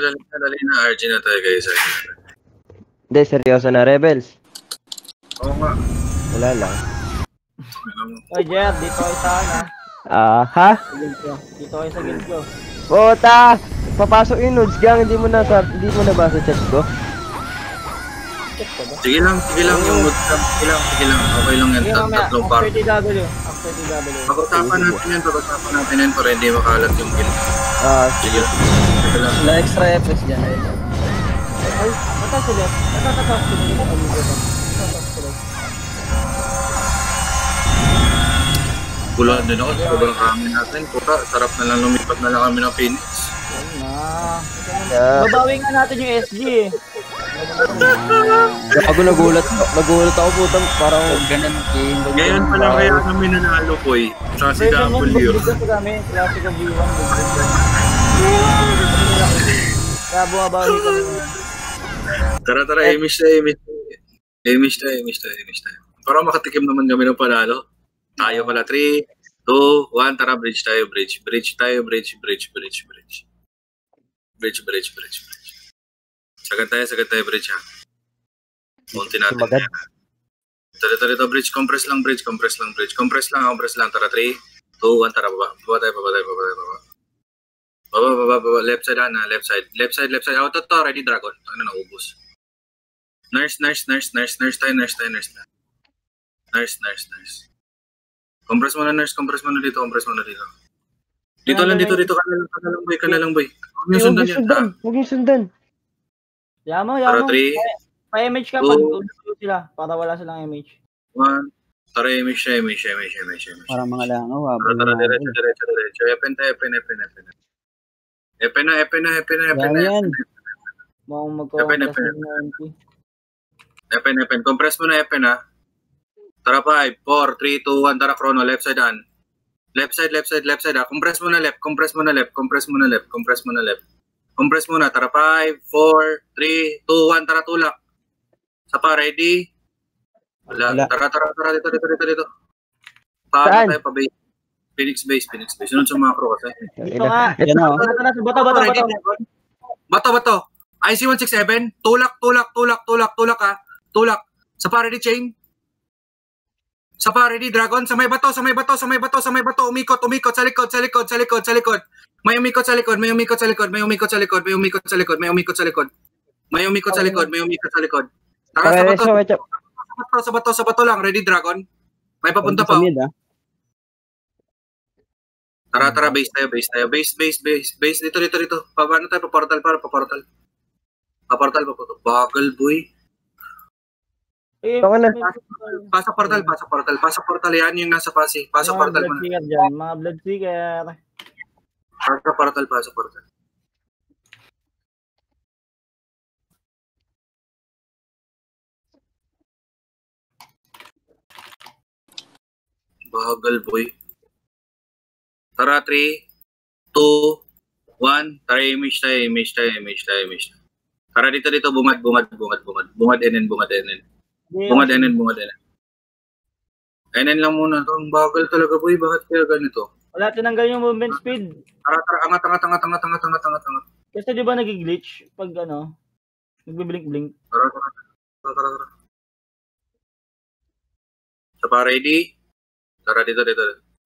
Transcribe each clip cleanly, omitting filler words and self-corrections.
Nadali na RG na tayo guys. Hindi, seryoso na, Rebels. Oo nga. Wala lang. Oy, Jer, dito kayo sa ano. Ha? Dito kayo sa guild ko. Puta! Papasok yung nudes gang, hindi mo na sa chat ko. Sige lang yung mood cam. Sige lang. Okay lang yan. Tatlong part. After TW. Pag-usapan natin yan para hindi makalat yung guild. Sige lang. Wala extra efforts dyan. Ay, matas sila. Natatas sila. Kulaan din ako. Sobrang kami natin. Puta, sarap na lang lumipat na lang kami ng Phoenix. Babawin nga natin yung SG eh. Ako nagulat ako putang parang ganun game. Ngayon pa lang kaya kami nanalo boy. Sa si W. Classic of V1. Kaya bumabawi kami. Tara, emish tayo. Para makatikim naman kami ng panalo. Tayo pala, 3, 2, 1, tara, bridge tayo. Sagad tayo, bridge ha. Munti natin yan. Tara, bridge, compress lang. Compress lang, tara, 3, 2, 1, tara, baba tayo. Baba, left side na, left side. Out to, ready, dragon. Ano na, ubos. Nurse tayo. Nurse. Compress mo na dito. Dito ka na lang boy. Huwag yung sundan. Yamo. Tara, 3. Pa-image ka pag ulit sila para wala silang image. 1. Tara, image. Parang mga langaw. Tara, diretso. Epen na. Mukhang magko-compress ng Epen. Compress mo na Epen ha. Tara 5, 4, 3, 2, 1. Tara chrono. Left side ha. Compress mo na left. Compress mo na. Tara 5, 4, 3, 2, 1. Tara tulak. Sapa ready. Wala. Tara dito. Paano tayo pa base? Phoenix base. Sunod sa macro kasi. Ito nga. Bato. IC167. Tulak ha. Tulak. Sapa ready chain. Sapa ready dragon. Sa may bato. Umikot. Sa likod. May umikot sa likod. Tara sa bato lang. Ready dragon. May papunta pa. Tara, base tayo. Base. Dito. Paano tayo? Paportal. Bagal, boy. Pasa portal. Yan yung nasa pasi. Pasa portal mo na. Mga blood seeker. Pasa portal. Bagal, boy. Tara, 3, 2, 1. Tara, image tayo. Tara dito, bungad. Bungad NN. NN lang muna to. Ang bagal talaga, boy. Bakit kaya ganito? Wala, tinanggal yung movement speed. Tara, angat. Kasi di ba nag-glitch pag nagbi-blink. Tara. Sapa ready? Tara dito.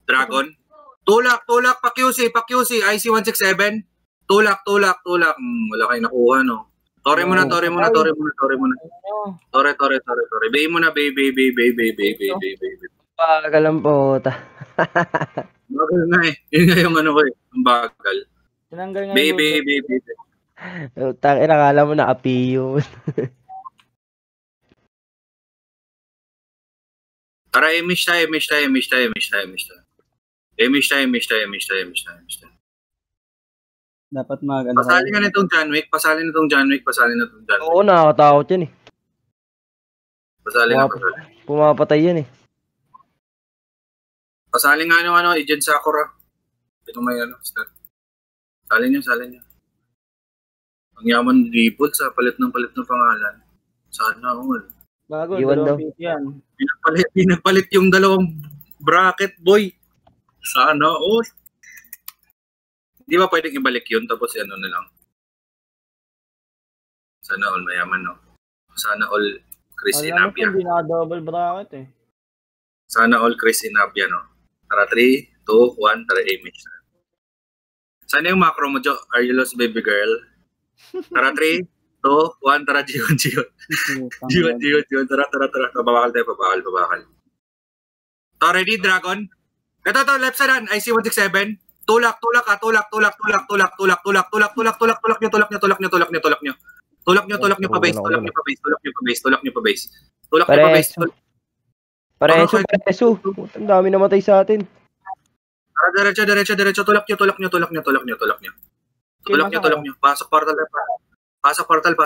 Dragon. Tulak, pa QC. IC167. Tulak. Wala kayong nakuha, no? Tore muna. Tore. Bay muna, bay. Bagal lang po. Bagal nga eh. Yun nga yung ano ko eh. Ang bagal. Tinanggal nga Bay. Tangina, akala mo na-api yun. Tara, image tayo. Dapat Pasali nga nitong John Wick. Oo, nakakatakot yan eh. Pasali. Pumapatay yan eh. Pasali nga yung Agent Sakura. Ito may start. Salin nyo. Ang yaman ripod sa palit ng pangalan. Sana all. Bago, Iwan daw. yan. Pinapalit yung dalawang bracket, boy. Sana all. Di ba pwedeng ibalik yun tapos na lang? Sana all mayaman, no? Sana all Chris Alam mo Inabia. hindi na-double bracket eh. Sana all Chris Inabia, no? Tara, 3, 2, 1, tara, image na. Sana yung macro mo, Jo? Are you lost, baby girl? Tara, 3, 2, 1, tara, Gion. Gion. Tara. Pabakal tayo, pabakal. To, ready, Dragon? Ito, left side, IC-167. Tulak nyo. Tulak nyo pa base. Pareso. Ang dami namatay sa atin. Diretso. Tulak nyo. Pasok portal. Pa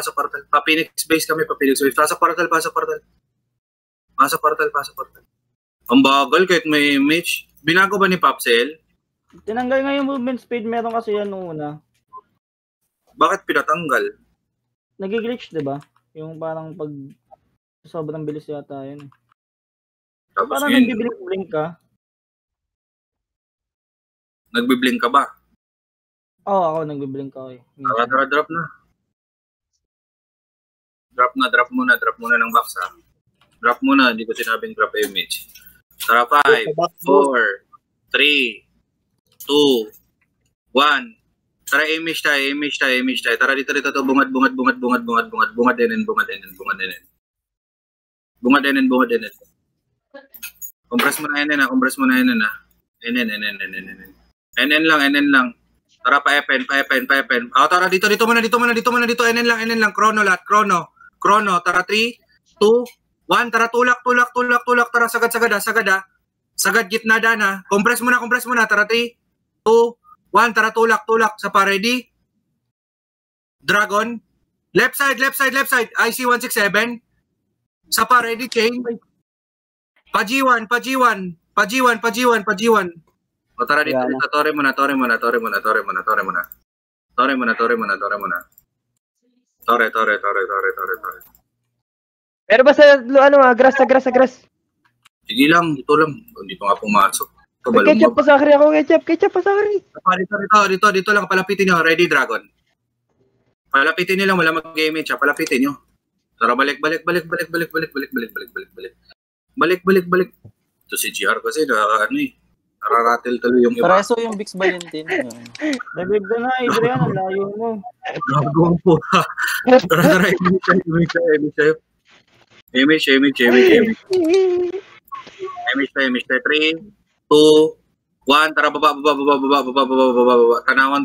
Phoenix base kami. Pasok portal. Pasok portal. Ang bagal kahit may image. Binago ba ni Popsel? Tinanggal nga yung movement speed, meron kasi yan nung una. Bakit pinatanggal? Nag-glitch, di ba? Yung parang pag sobrang bilis yata yun. Tapos Parang yun, nagbiblink ka. nagbiblink ka ba? Oo, ako nagbiblink ako eh. Tara, drop na. Drop muna ng box ha. Drop muna, hindi ko sinabing drop image. Tara, 5, 4, 3, 2, 1. Tara, image tayo. Tara, dito. Bungad din. Compress mo na NN ha. NN lang. Tara, pa-FN. Tara, dito muna. NN lang. Chrono. Tara, 3, 2, 1. Tara, tulak. Tara, sagad ha. Sagad, gitna dana. Compress mo na. Tara, 3, 2, 1, tara, tulak. Sa pa, ready? Dragon. Left side. IC-167. Sa pa, ready, chain. Pa G1. O, tara, dito. Tore muna. Tore. Pero ba sa grass? Sige lang, ito lang. Hindi pa nga pumasok. Ketchup pa sa akin. Dito lang, palapitin nyo. Ready, Dragon. Palapitin nyo lang, wala mag-image ha. Palapitin nyo. Tara, balik. Ito si GR kasi, nararatil tuloy yung iba. Pareso yung Bix Valentin. Nabib ka na, Adrian, ang layo mo. Gago po ha. Tara, image tayo. Image tayo. 3, 2, 1. Tara, baba.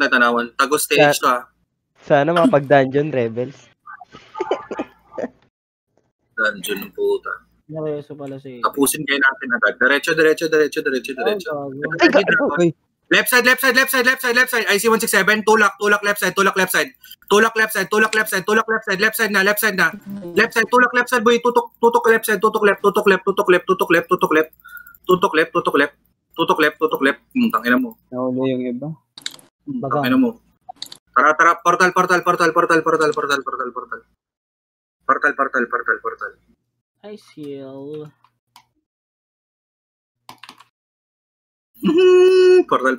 Tanawan. Tago stage to ha. Sana makapag-dungeon rebels. Dungeon ng puta. Nareso pala si... Tapusin kayo natin agad. Diretso. Ay, Left side. IC-167. Tulak left side. Left side na. Tulak left side, boy. Tutok left side. Tutok left. Tangina mo. Naulo yung iba. Tangina mo. Tara. Portal. I seal. Portal.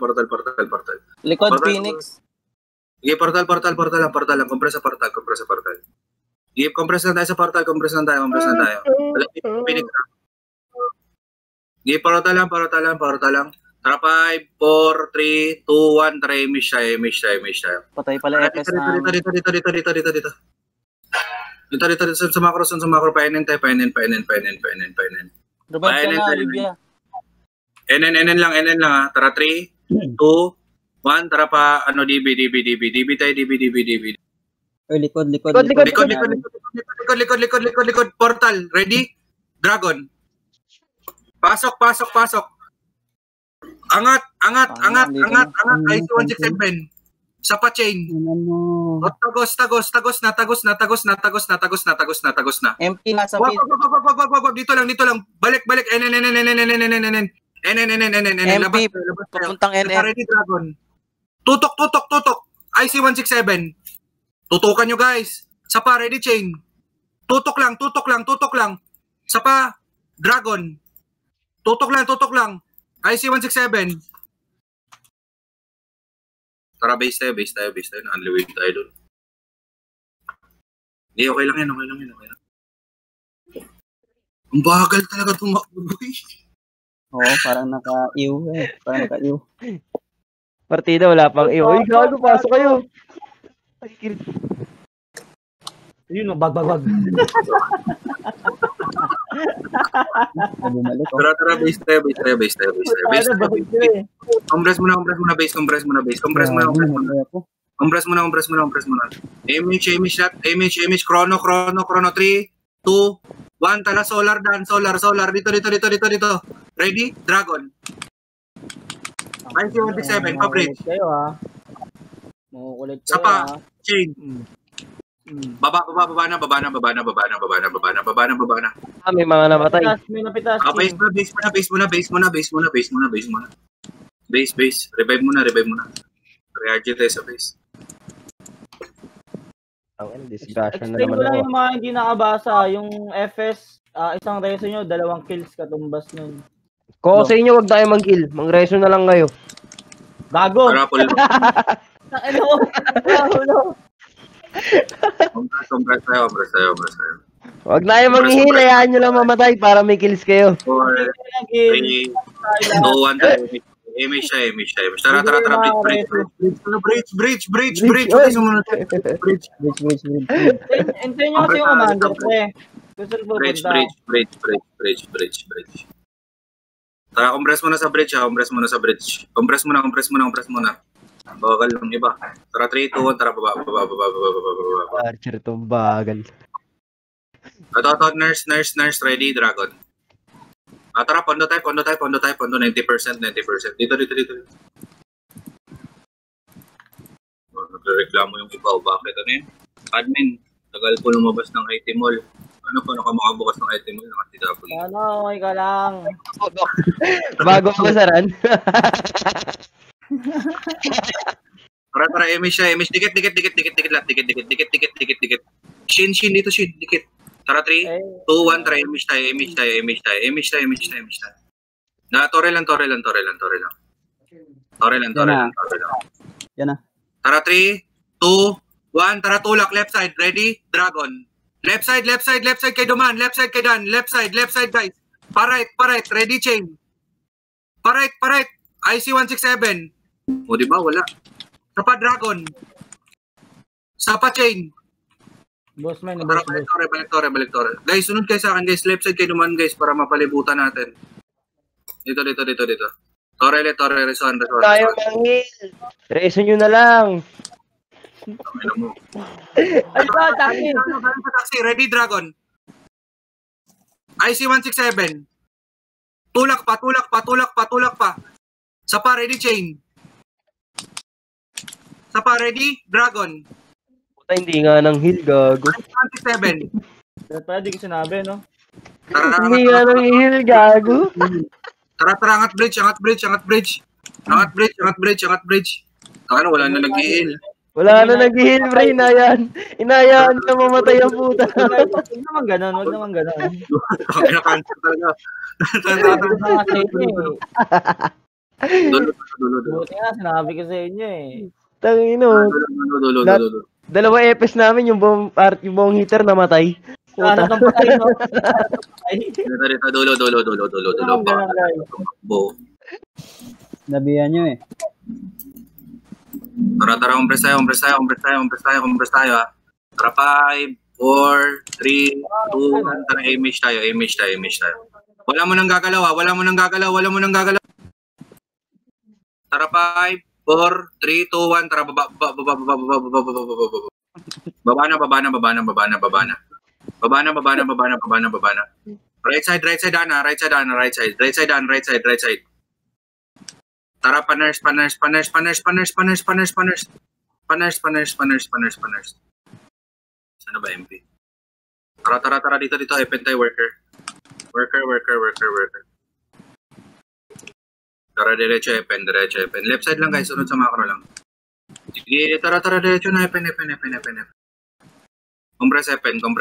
Likod Portal. Phoenix. Sige, portal lang. Compress sa portal. Sige, compress lang tayo sa portal. Compress lang tayo. Phoenix. Sige, portal lang. Tara, 5, 4, 3, 2, 1. Tara, image tayo. Patay pala FS na. Dito. Sa macro. Painin tayo. Revive ka na, Olivia. NN lang ha. Tara, 3, 2, 1. Tara pa, DB tayo. Likod. Likod. Portal. Ready? Dragon. Pasok. Angat. IC-167. Sa pa-chain. Tagos na. MP nasa Wag. mid. Dito lang. Balik. NN. MP, papuntang NN. Ready, Dragon. Tutok. IC-167. Tutukan nyo, guys. Sa pa, ready, chain. Tutok lang. Sa pa, Dragon. Tutok lang. IC-167. Tara, base tayo. Nanliwig tayo dun. Hindi, okay lang yan. Ang bagal talaga tumakbo, boy. Oo, parang naka-iw eh. Parang naka-iw. Partida, wala pang iyo. Uy, gago, pasok kayo. Yun, bag. Bumalik oh. Tara, base tayo. Compress muna, base. Compress muna. Image, chrono. 3, 2, 1, tala, solar. Dito. Ready? Dragon. IC-167, pa-bridge. Kayo ha. Makukulit kayo Sapa, ha. chain. Baba na. May mga namatay. May napitas. Base muna. Base. Revive muna. Rearge tayo sa base. Ang discussion na Explain naman ko lang ako. yung mga hindi nakabasa. Yung FS, isang reso nyo, 2 kills katumbas nun. Kung sa inyo, wag tayo mag-kill. Mang-reso na lang kayo. Gago! Parapol. Ano? Compress tayo. Wag na kayo mag-heal. Hayaan nyo lang mamatay para may kills kayo. 4, 3, 2, 1, image tayo. Tara. Bridge. Bridge. Hintayin nyo kasi yung commander ko eh. Gusto ko pupunta. Bridge. Tara, compress muna sa bridge. Compress muna. Bagal ng iba. Tara, 3, 2, 1, tara, baba. Archer itong bagal. Ito, nurse, ready, dragon. Tara, pondo tayo, 90%. Dito. Nagreklamo yung iba, bakit ano yun? Admin, tagal po lumabas ng IT mall. Ano pa, makabukas ng IT mall, nakatidapon. Ano, okay ka lang. Bago ako saran. Tara, image, dikit. Shin, dito, dikit. Tara, 3, 2, 1, tara, image tayo. Na, tore lang. Yan na. Tara, 3, 2, 1, tara, tulak, left side, ready, dragon. Left side kay Duman, left side kay Dan, left side guys. Pa-right, ready, chain. Pa-right, IC-167. O, diba, wala. Sapa, dragon. Sapa, chain. Boss man, Tara, balik tore. Guys, sunod kayo sa akin, guys. Left side kay Duman, guys, para mapalibutan natin. Dito. Tore, reson. Tayo mang-heal. Reso nyo na lang. Ay ba, takin! Taxi, ready, dragon. IC-167. Tulak pa. Sapa, ready, chain. Sapa, ready, dragon. Puta, hindi nga nang heal, gago. IC-167. Pwede ko sinabi, no? Hindi nga nang heal, gago. Tara, angat bridge. Ano, wala na nag-i-heal. Wala na nag-heal, pre. Inayaan na mamatay ang puta. Wag naman ganun. Kaya-cancel talaga. Dulo. Buti nga, sinabi ko sa inyo eh. Tangino. Dalawa EPS namin, yung buong hitter namatay. Sana Puta. kang patay, no? Dito, dulo. Nabihan nyo eh. Tara, compress tayo, ha. Tara, 5, 4, 3, 2, 1, tara, image tayo. Wala mo nang gagalaw. Tara, 5, 4, 3, 2, 1, tara, baba. Baba na. Right side, Ana. Right side. Tara, pa-nurse. Sana ba MP? Tara, dito, Epentay worker. Tara, diretso, Epen. Left side lang, guys, sunod sa macro lang. Sige, tara, diretso na, Epen. Compress Epen. Huwag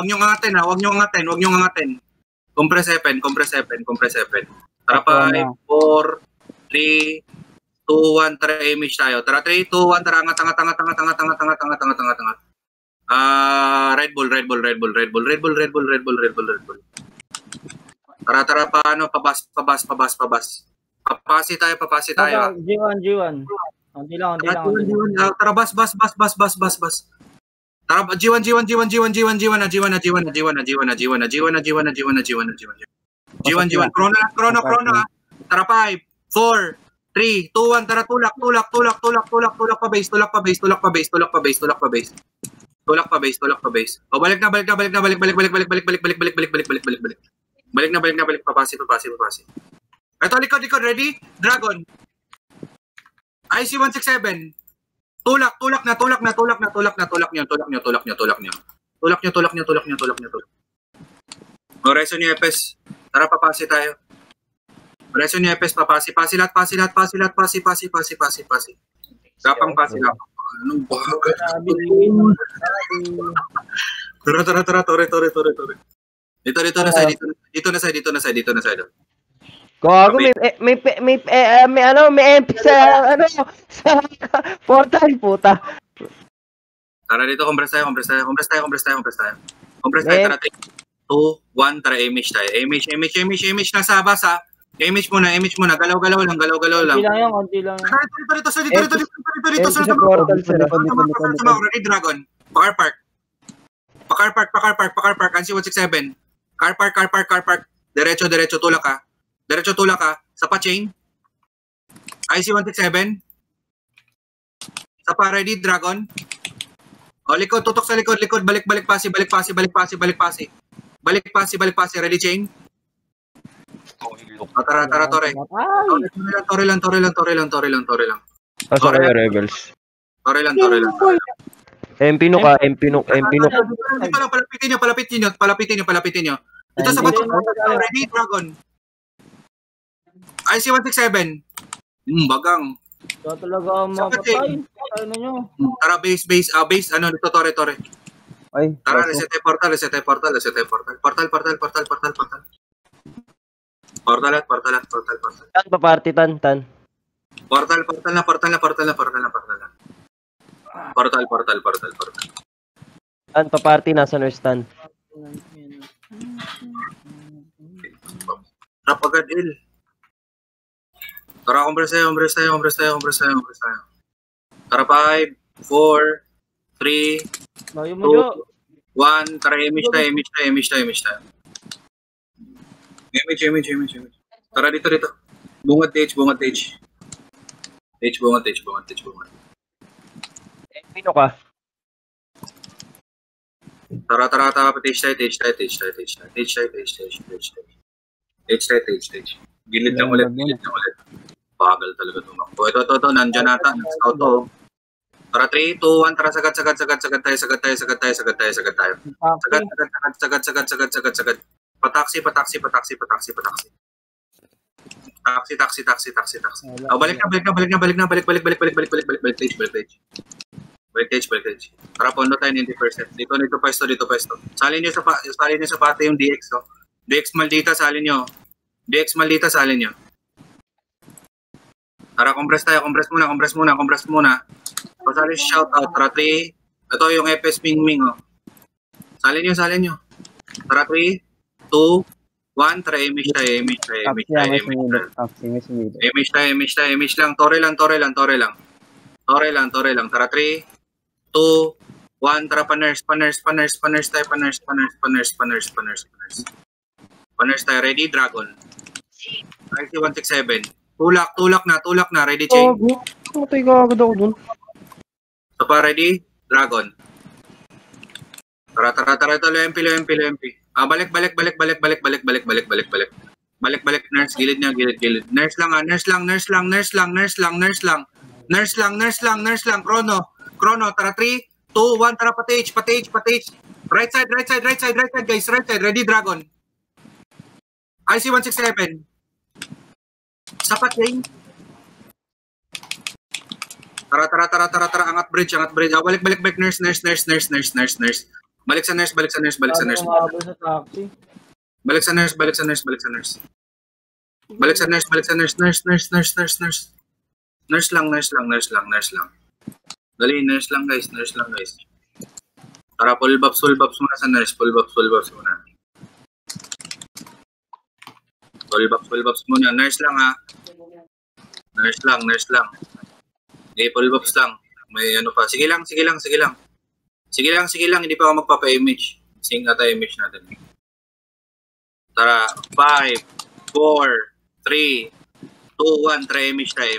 niyong angatin. Compress Epen. Tara, 5, 4, 3, 2, 1, tara image tayo. Tara 3, 2, 1, tara angat. Red Bull. Tara, paano? Pabas. Papasi tayo. G1. Unti lang. Tara, bas. Tara, G1 na. Chrono. Tara, 5, 4, 3, 2, 1, tara, tulak pa base. O, balik na. Balik, papasi. Ito, likod, ready? Dragon. IC-167. Tulak nyo. O, reso ni Epes. Tara, papasi tayo. Reso ni Epes, papasi. Pasi lahat. Gapang pasi lang. Anong bagal? Tara, tore. Dito na side. Gago, may MP sa portal, puta. Tara dito, compress tayo. Compress tayo. Tara, 3, 2, 1, tara, image tayo. Image na sa bas, ha. Image muna. Galaw lang. Konti lang. Dito. Ready, Dragon. Car park. Ansi 167. Car park. Diretso, tulak ka. Sa pa-chain. IC 167. Sa pa-ready, Dragon. O, likod, tutok sa likod. Balik pasi. Ready, chain. Tara, tore. Tore lang. Sorry, Rebels. Tore lang. MP no. Palapitin nyo. Ito sa bato. Ready, Dragon. IC 167. Bagang. Ito talaga ang mapatay. Ano nyo? Tara, base. Dito, tore. Ay, Tara, reset portal. Portal. Tan pa party, tan. Portal na. Tan pa party, nasa nurse tan. Napagad il. Tara, compress tayo. Tara, 5, 4, 3, Layo mo, Jo. 1, tara, image tayo. Image. Tara, dito. Bungad stage. MP no ka. Tara, stage tayo. Gilid lang ulit. Bagal talaga tumakbo. Ito, nandyan nata. Scout to. Tara, 3, 2, 1, tara, sagad tayo. Sagad. Pataksi. Taksi. Oh, balik na. Balik stage. Tara, pondo tayo 90%. Dito pwesto. Salin nyo sa pati yung DX, oh. DX Maldita, salin nyo. Tara, compress muna. Pasali shout out. Tara, 3. Ito yung FS Ming, oh. Salin nyo. Tara, 3, 2, 1. Tara, image tayo. Image lang. Tore lang. Tara, 3, 2, 1. Tara, pa-nurse tayo. Pa-nurse tayo. Ready, Dragon. IC 167. Tulak na. Ready, chain. Matay ka agad ako dun. So pa, ready? Dragon. Tara. Ito, MP. Balik. Nurse, gilid niya. Nurse lang. Chrono. Tara, 3, 2, 1. Tara, patage. Right side, guys. Right side. Ready, Dragon. IC 167. Sapat, chain. Tara. Angat bridge. Balik. Nurse. Balik sa nurse. Umabot sa taxi. Balik sa nurse. Nurse lang. Dali, nurse lang guys. Tara, full buffs muna sa nurse. Full buffs muna. Full buffs muna. Nurse lang ha. Nurse lang. Okay, full buffs lang. May ano pa. Sige lang. Hindi pa ako magpapa-image. Sing ata image natin. Tara, 5, 4, 3, 2, 1. Try image tayo.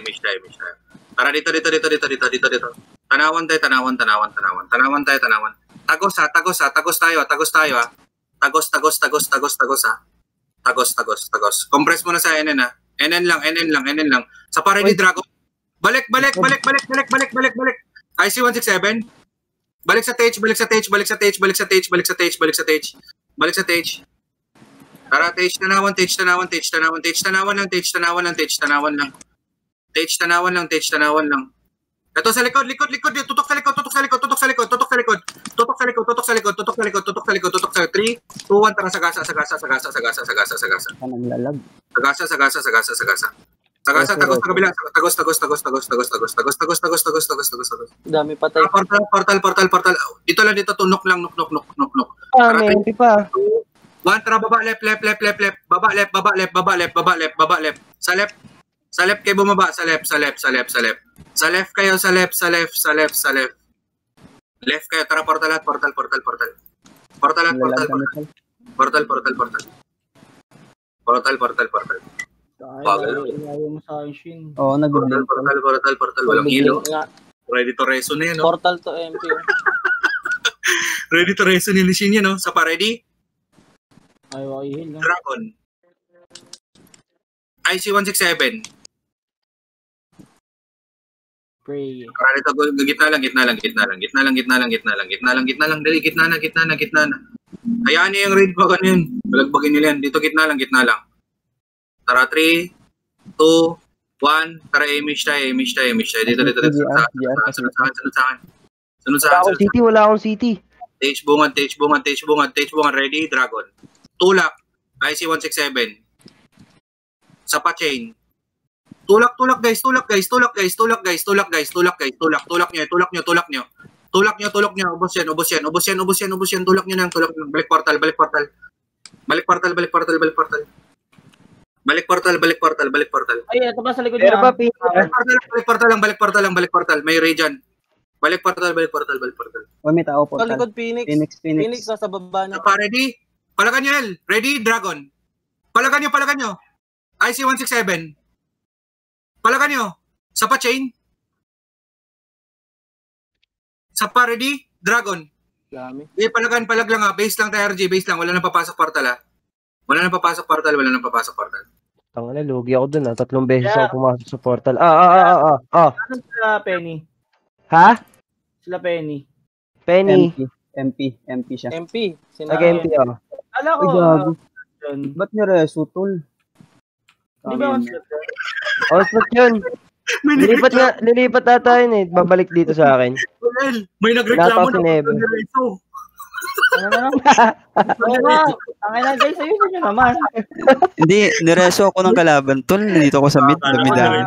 Tara, dito. Tanawan tayo. Tagos tayo. Tagos. Compress mo na sa NN ha. NN lang. Sa Parody Dragon. Balik. IC-167. Balik sa Tage. Tara, Tage tanawan lang. Ito sa likod. Tutok sa likod. 3, 2, 1, tara, sagasa. Naglalag. Sagasa, tagos sa kabila. Tagos. Dami patay. Portal. Dito lang, tunok lang. May MP pa. 1, tara, baba, left. Baba, left. Sa left kayo bumaba. Sa left kayo, sa left. Left kayo, tara, portal. Ayaw mo sa akin, Shin. Oo, nag-blink. Portal. Walang hilo. Ready to reso na yan, no? Portal to MP. Ready to reso ni Lishin yan, no? Sa Parody Ayaw i-heal, no? Dragon. IC-167. Pray. Dito, gitna lang. Dali, gitna na. Hayaan niyo yung raid pa yun. Balagbagin nila yan. Dito, gitna lang. Tara, 3, 2, 1. Tara, image tayo. Dito. Sunod sa akin. Wala akong city. Tage bungan. Ready, Dragon. Tulak. IC-167. Sa pa-chain. Tulak guys. Tulak nyo. Ubos yan. Tulak nyo nang. Balik portal. Ay, ito pa sa likod Pero niya. pa, Balik portal. May ray dyan. Balik portal. Oh, may tao po. Sa likod, Phoenix. Phoenix, nasa baba na. Ready? Palagan nyo, El. Ready, Dragon. Palagan nyo. IC-167. Palagan nyo. Sa pa-chain. Sa Parody, Dragon. Dami. Palag lang ha. Base lang tayo, RG. Base lang. Wala nang papasok portal ha. Wala nang papasok portal. Tangina, lugi ako dun 3 beses Yeah. ako pumasok sa portal. Ah. Ano sila Penny? Ha? Sila Penny. Penny. MP siya. MP. Nag-MP oh. Ala ko. Ay, gago. Yun. Ba't nyo reso, tol? Di ba ang Oh, spot yun. Lilipat ata yun eh. Babalik dito sa akin. El, may nagreklamo Nataw si Nebe. Tangin na guys, ayun nyo naman. Hindi, nireso ako ng kalaban, tol. Nandito ako sa mid, dami-dami.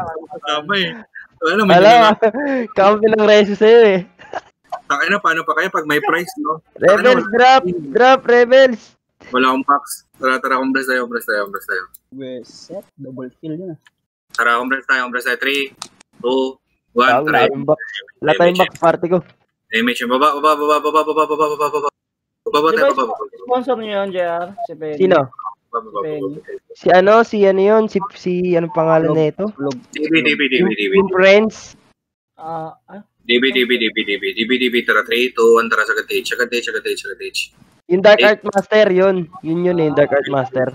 Alam, kampi ng reso sa'yo eh. Takay na, paano pa kayo pag may price, no? Rebels, drop, Rebels. Wala akong packs. Tara, compress tayo. Set, double kill yun. Tara, compress tayo. 3, 2, 1, tara. Wala tayong back party ko. Image yung baba. Baba Di tayo, ba baba. sponsor nyo yun, JR? Si Penny. Sino? Baba. Si ano yun? Si anong pangalan na ito? DB. Yung friends. DB, tara, 3, 2, 1, tara, sagad Tage. Yung Dark Art Master, yun. Yun yung Dark Art Master.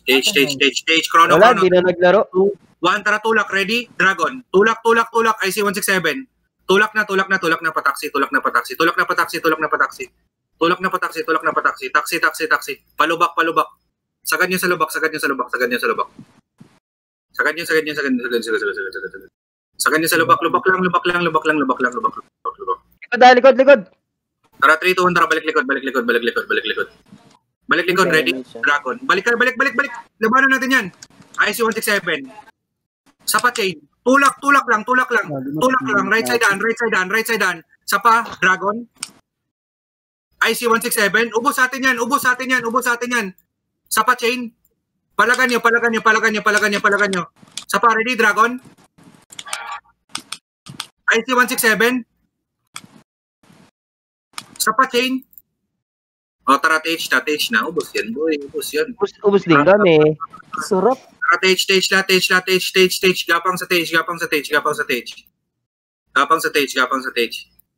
Stage, chrono. Wala, di na naglaro. 1, tara, tulak, ready, Dragon. Tulak, IC-167. Tulak na, pataksi. Taksi. Palubak. Sagad nyo sa lubak. Lubak lang. Likod. Tara, 3, 2, 1, tara, balik likod. Balik likod, ready? Dragon. Balik. Labanan natin yan. IC-167. Sa pa-chain. Tulak lang. Tulak lang. Right side daan. Sapa, Dragon. IC167. Ubos sa atin yan. Sapa, Chain. Palagan nyo. Sapa, ready, Dragon. IC167. Sapa, Chain. O, tara, TH na. Ubos yan, boy. Ubos din kami. Sarap. Tara, TH. Gapang sa TH.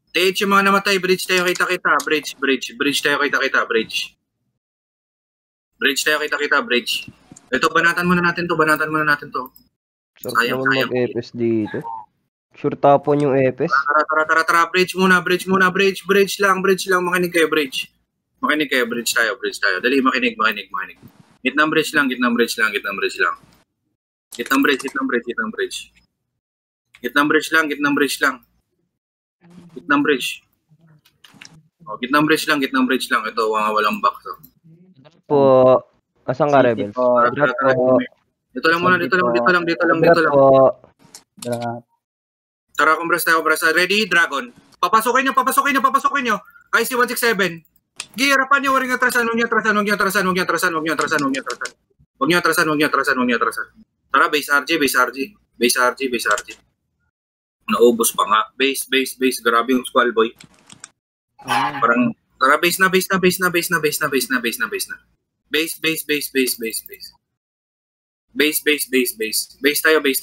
TH yung mga namatay. Bridge tayo kita-kita. Bridge tayo kita-kita. Ito, banatan muna natin to. Sarap Sayang. naman mag-EPS dito. Sure tapon yung EPS. Tara. Bridge muna. Bridge lang. Makinig kayo, bridge tayo. Dali, makinig. Gitnang bridge lang. Gitnang bridge. Ito, walang back to. Po, asan ka, Rebels? Dito lang muna. Tara, compress tayo. Ready, Dragon. Papasukin nyo. IC167. Gihirapan nyo, waring atrasan. Huwag nyo atrasan. Tara, base RG. Naubos pa nga. Base. Grabe yung squall, boy. Parang, tara, base na. Base tayo. Base.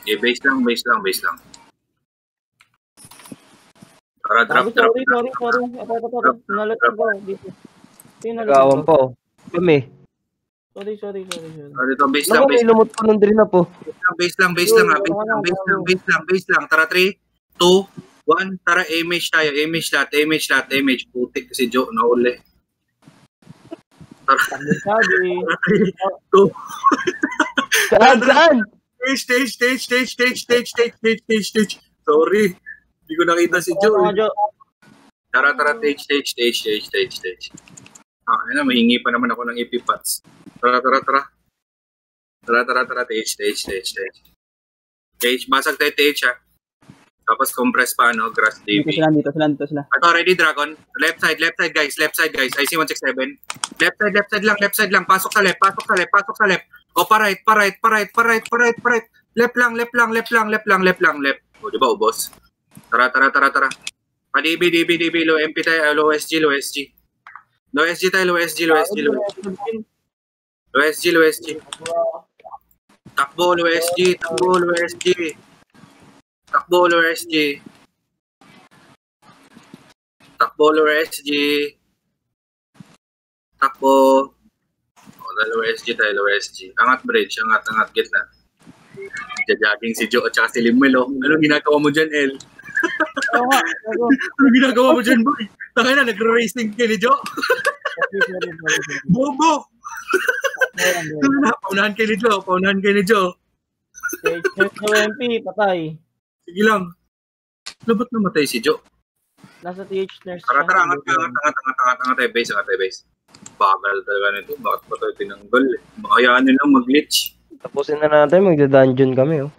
Okay, base lang. Tara, drop. Sorry. Nalatag ko dito. Nag-aawang pa, oh. Kami. Sorry. Dito, base Naku, may lumot pa nun din na po. Base lang. Tara, 3, 2, 1. Tara, image tayo. Image. Putik si Joe, nauli. Tara. Sabi. 2. Saan? Stage. Sorry. Hindi ko nakita si Joe. Tara, stage. Ayun na, mahingi pa naman ako ng EP pots. Tara. Stage. Basag tayo TH, ha. Tapos compress pa, grass DB. Dito sila. Ito, ready, Dragon. Left side, guys. IC167. Left side lang. Pasok sa left. O, pa-right. Left lang. O, diba, ubos? Tara. Pa-DB, low MP tayo, low SG. Low SG tayo. Takbo, low SG. Takbo. Low SG tayo, low SG. Angat bridge, angat gitna. Jogging si Joe at saka si Limel, oh. Anong ginagawa mo dyan, El? Anong ginagawa mo dyan, boy? Takay na, nagre-racing kayo ni Joe. Bobo! Paunahan kayo ni Joe. TH MP, patay. Sige lang. Ba't namatay si Joe? Nasa TH nurse. Tara, angat tayo base. Bagal talaga nito. Bakit pa tayo tinanggal? Makayaan nilang mag-glitch. Tapusin na natin, magda-dungeon kami, oh.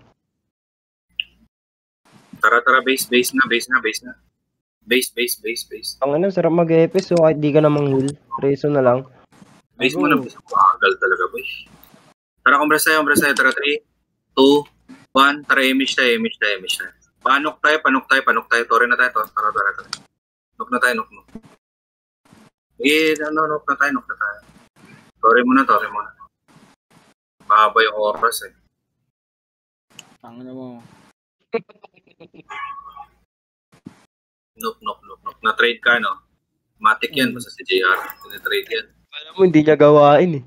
Tara, base na. Base. Ang sarap mag-EPS, so kahit di ka namang heal. Reso na lang. Base mo na. Bagal talaga, boy. Tara, compress tayo. Tara, 3, 2, 1. Tara, image tayo. Panok tayo. Tore na tayo. Tara. Nok na tayo. Nok na tayo. Tore muna. Mahaba yung oras, eh. Tangina mo. Nok. Na-trade ka, no? Matic yan, basta si JR. Na-trade yan. Alam mo, hindi niya gawain, eh.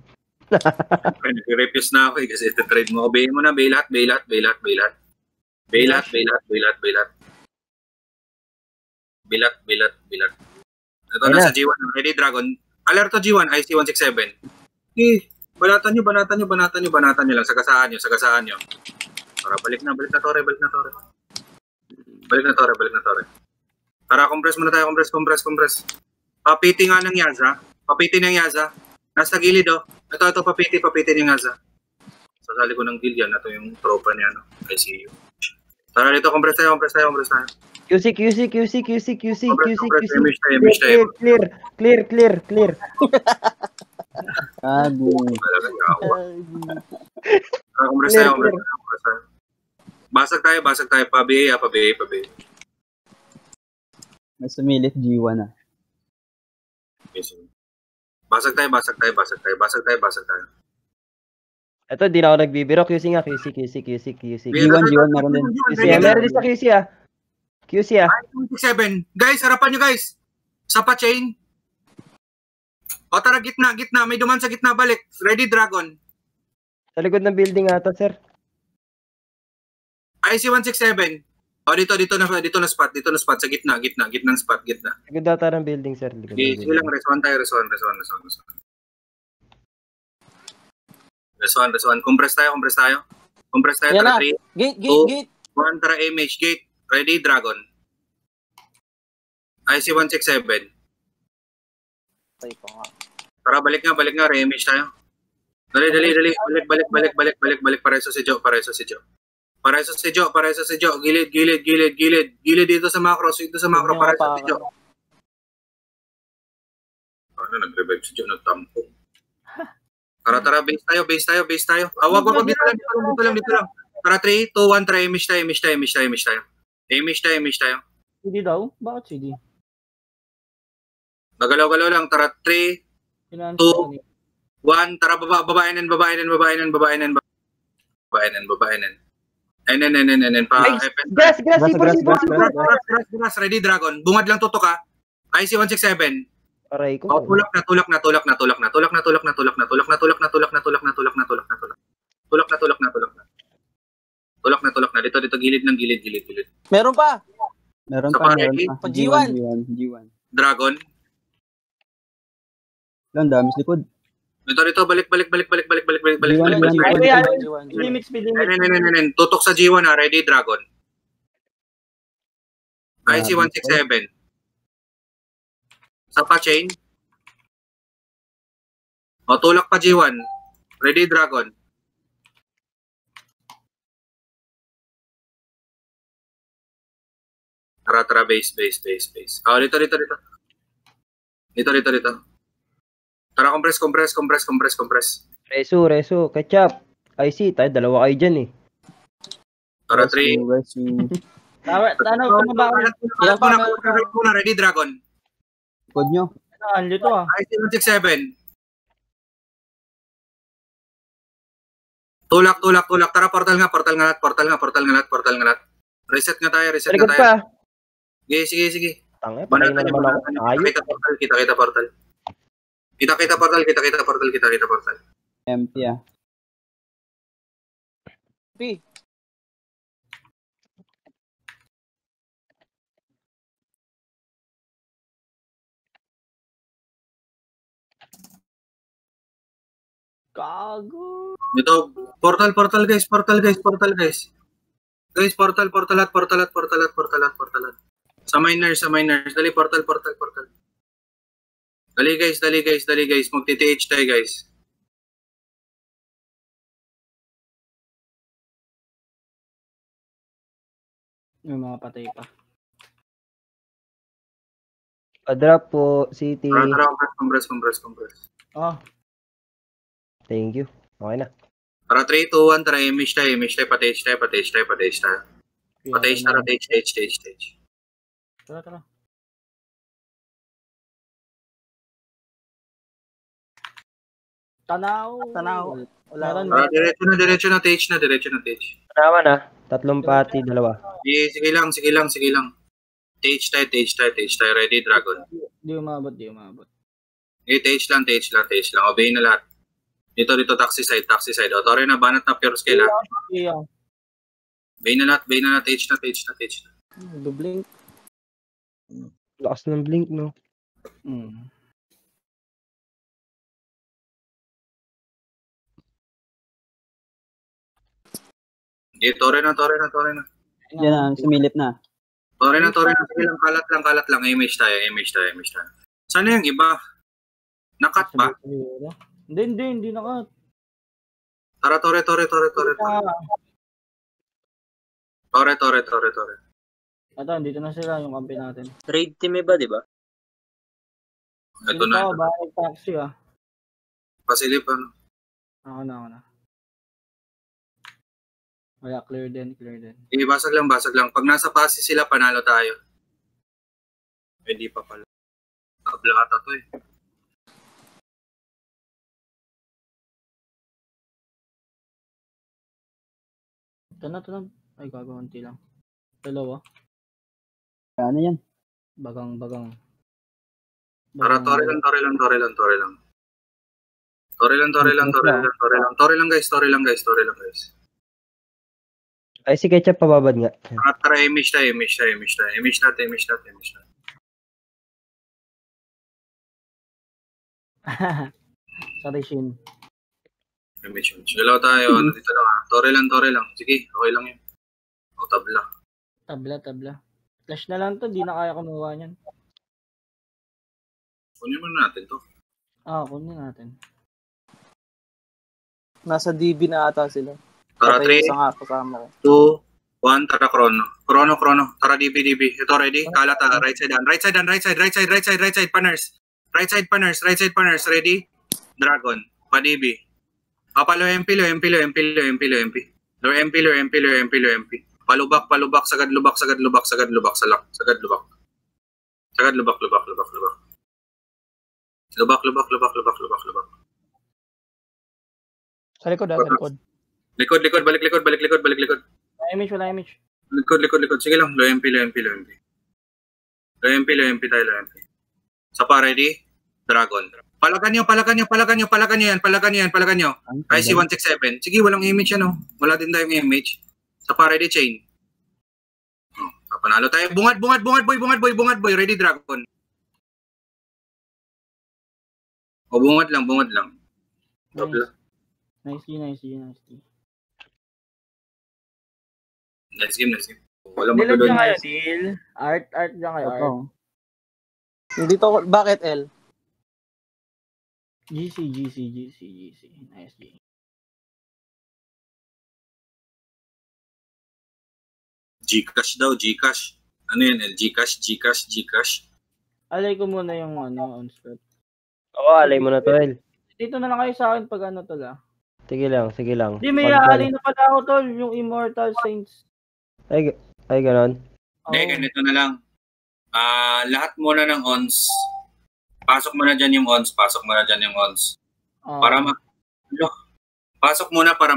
Nag-refuse na ako, eh, kasi ito-trade mo. Bayin mo na, baylat. Baylat. Ito na sa G1. Ready, Dragon. Alerto G1, IC167. Banatan nyo lang. Sagasaan nyo. Tara, balik na Tore. Balik na Tore. Tara, compress muna tayo. Compress. Papiti nga ng Yaza. Papitin yung Yaza. Nasa gilid, oh. Ito, papitin yung Yaza. Sasali ko ng guild yan. Ito yung tropa niya, no? I see you. Tara dito, compress tayo. QC. Image tayo. Clear. Gago. Compress tayo. Basag tayo. Pa-BA. May sumilip G1 ah. Basag tayo. Ito, di na ako nagbibiro. QC nga. QC. G1 meron din. Meron din sa QC ah. QC ah. 7. Guys, harapan nyo guys. Sa pa-chain. O tara, gitna. May duman sa gitna, balik. Ready, Dragon. Sa likod ng building ata, sir. IC-167. O dito na spot. Sa gitna. Gitnang spot. Likod ata ng building, sir. Sige lang, reswan tayo. Reswan. Compress tayo. Yan Tara, na. 3, Gate. 1, tara, image, gate. Ready, Dragon. IC-167. Patay ko nga. Tara, balik nga, re-image tayo. Dali. Balik, pareso si Joe. Gilid dito sa macro, pareso si Joe. Ano, nag-revive si Joe, nagtampo. Tara, base tayo. Wag, dito lang. Tara, 3, 2, 1, tara, image tayo. Image tayo. CD daw? Bakit CD? Gagalaw lang, tara, 3, Finance 2, 1, tara, babaanan. Gas, Grass, ready, Dragon. Bungad lang tutok ha. IC-167. Aray ko. Tulak na. Dito, gilid. Meron pa. Pa G1. Dragon. Lang, dami sa likod. Dito, balik. Limits. Tutok sa G1 ha, ready, Dragon. IC-167. Sa pa-chain. O, tulak pa G1. Ready, Dragon. Tara, base. O, dito. Dito. Tara, compress. Reso, ketchup. IC, tayo dalawa kayo dyan eh. Tara, 3. Bumaba ko. Ready, Dragon. Likod nyo. Anlo to ah. IC-167. Tulak. Tara, portal nga lahat. Reset nga tayo. Likod pa. Sige. Tangay, patay na naman ako. Ayos. Kita portal. Kita portal. Empty ah. P. Gago. Dito, portal guys. Guys, portal. Sa miners. Dali, portal. Dali guys. Magti-TH tayo guys. May mga patay pa. Drop po, City. Tara, compress. Oh, Thank you. Okay na. Tara, 3, 2, 1, tara, image tayo. Pa-TH tayo. TH. tara. Tanaw. Wala rin. Tara, diretso na, TH na. Tanawa na. 3 pati, 2. Sige lang. TH tayo. Ready, Dragon. Di umabot. TH lang. Obeyin na lahat. Dito, taxi side. O, tore na, banat na, pure scale ha. Yeah. Obeyin na lahat. TH na. Blink. Lakas ng blink, no? Tore na. Yan na, sumilip na. Tore na. Sige lang, kalat lang. Image tayo. Sana yung iba? Nakat ba? Hindi nakat. Tara, Tore. Ito, dito na sila yung kampi natin. Trade team ba, di ba? Ito na. Ba, taxi ah. Pasilipan. Ako na. Wala, clear din. Basag lang. Pag nasa pasi sila, panalo tayo. Hindi pa pala. Tabla ata to eh. Ito na. Ay, gagawanti lang. Dalawa. Ano yan? Bagang. Tara, Tore lang. Tore lang guys. Ay, si Ketchup pababad nga. Tara, image na. Sorry, Shin. Image. Galaw tayo. Dito lang ha. Tore lang. Sige, okay lang yun. O, tabla. Tabla. Flash na lang to, di na kaya kumuha niyan. Kunin muna natin to. Kunin natin. Nasa DB na ata sila. Tara, 3, Isa nga kasama ko. 2, 1, tara, chrono. Tara, DB. Ito, ready? Kalat, right side, paners. Right side, paners. Ready? Dragon. Pa-DB. Low MP. Low MP. Palubak. Sagad lubak. Sagad lubak. Lubak. Sa likod, sa likod. Likod. Balik likod. Wala image. Likod. Sige lang. Low MP. Low MP tayo. Sa pa, ready? Dragon. Palagan nyo. IC-167. Sige, walang image yan, oh. Wala din tayong image. Sa pa, ready, chain. Panalo tayo. Bungad, boy. Ready, Dragon. O, bungad lang. Nice. Nice game. Wala Dilan magdodon. dyan kayo, Dil. Art dyan kayo, art. Dito ko, bakit L? GC. Nice game. Gcash daw. Ano yan? Gcash. Alay ko muna yung on spot. Oo, alay mo na to, El. Dito na lang kayo sa akin pag ano to la. Sige lang. Hindi, may alay na pala ako tol, yung Immortal Saints. Ay, ganon. Hindi, ganito na lang. Lahat muna ng ons. Pasok mo na dyan yung ons. Para pasok muna para